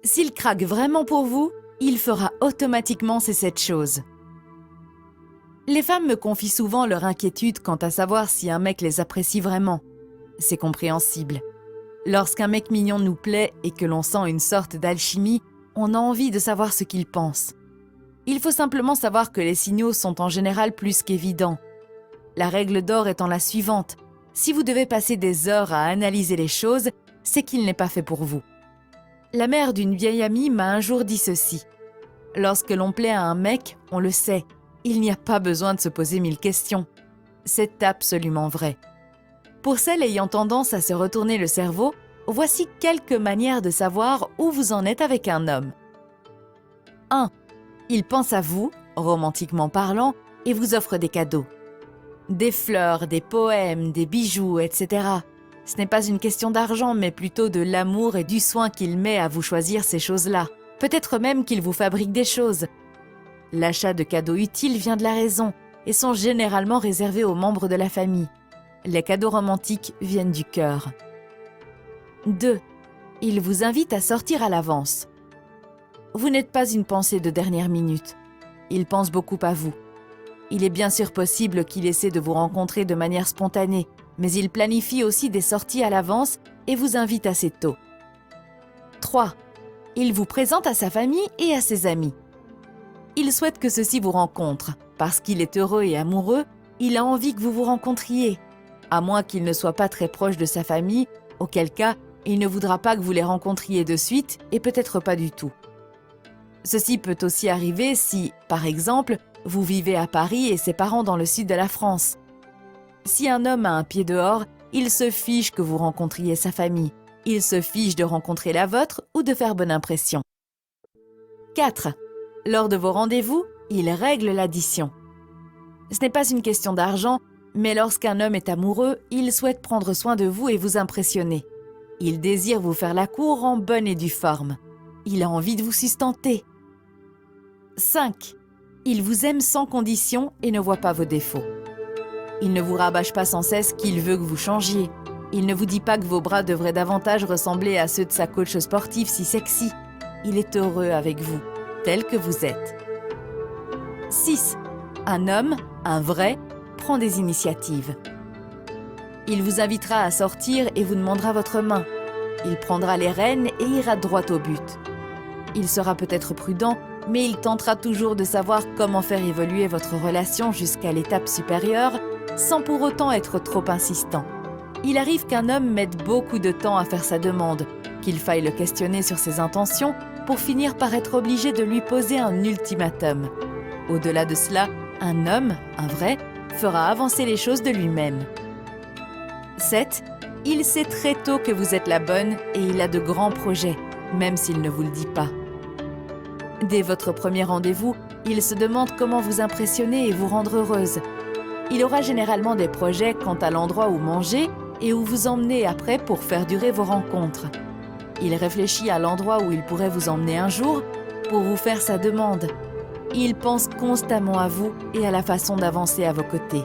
S'il craque vraiment pour vous, il fera automatiquement ces 7 choses. Les femmes me confient souvent leur inquiétude quant à savoir si un mec les apprécie vraiment. C'est compréhensible. Lorsqu'un mec mignon nous plaît et que l'on sent une sorte d'alchimie, on a envie de savoir ce qu'il pense. Il faut simplement savoir que les signaux sont en général plus qu'évidents. La règle d'or étant la suivante: si vous devez passer des heures à analyser les choses, c'est qu'il n'est pas fait pour vous. La mère d'une vieille amie m'a un jour dit ceci: lorsque l'on plaît à un mec, on le sait. Il n'y a pas besoin de se poser 1000 questions. C'est absolument vrai. Pour celles ayant tendance à se retourner le cerveau, voici quelques manières de savoir où vous en êtes avec un homme. 1. Il pense à vous, romantiquement parlant, et vous offre des cadeaux. Des fleurs, des poèmes, des bijoux, etc. Ce n'est pas une question d'argent, mais plutôt de l'amour et du soin qu'il met à vous choisir ces choses-là. Peut-être même qu'il vous fabrique des choses. L'achat de cadeaux utiles vient de la raison et sont généralement réservés aux membres de la famille. Les cadeaux romantiques viennent du cœur. 2. Il vous invite à sortir à l'avance. Vous n'êtes pas une pensée de dernière minute. Il pense beaucoup à vous. Il est bien sûr possible qu'il essaie de vous rencontrer de manière spontanée, mais il planifie aussi des sorties à l'avance et vous invite assez tôt. 3. Il vous présente à sa famille et à ses amis. Il souhaite que ceux-ci vous rencontrent. Parce qu'il est heureux et amoureux, il a envie que vous vous rencontriez. À moins qu'il ne soit pas très proche de sa famille, auquel cas, il ne voudra pas que vous les rencontriez de suite et peut-être pas du tout. Ceci peut aussi arriver si, par exemple, vous vivez à Paris et ses parents dans le sud de la France. Si un homme a un pied dehors, il se fiche que vous rencontriez sa famille. Il se fiche de rencontrer la vôtre ou de faire bonne impression. 4. Lors de vos rendez-vous, il règle l'addition. Ce n'est pas une question d'argent, mais lorsqu'un homme est amoureux, il souhaite prendre soin de vous et vous impressionner. Il désire vous faire la cour en bonne et due forme. Il a envie de vous sustenter. 5. Il vous aime sans condition et ne voit pas vos défauts. Il ne vous rabâche pas sans cesse qu'il veut que vous changiez. Il ne vous dit pas que vos bras devraient davantage ressembler à ceux de sa coach sportive si sexy. Il est heureux avec vous, tel que vous êtes. 6. Un homme, un vrai, prend des initiatives. Il vous invitera à sortir et vous demandera votre main. Il prendra les rênes et ira droit au but. Il sera peut-être prudent, mais il tentera toujours de savoir comment faire évoluer votre relation jusqu'à l'étape supérieure, sans pour autant être trop insistant. Il arrive qu'un homme mette beaucoup de temps à faire sa demande, qu'il faille le questionner sur ses intentions pour finir par être obligé de lui poser un ultimatum. Au-delà de cela, un homme, un vrai, fera avancer les choses de lui-même. 7. Il sait très tôt que vous êtes la bonne et il a de grands projets, même s'il ne vous le dit pas. Dès votre premier rendez-vous, il se demande comment vous impressionner et vous rendre heureuse. Il aura généralement des projets quant à l'endroit où manger et où vous emmener après pour faire durer vos rencontres. Il réfléchit à l'endroit où il pourrait vous emmener un jour pour vous faire sa demande. Il pense constamment à vous et à la façon d'avancer à vos côtés.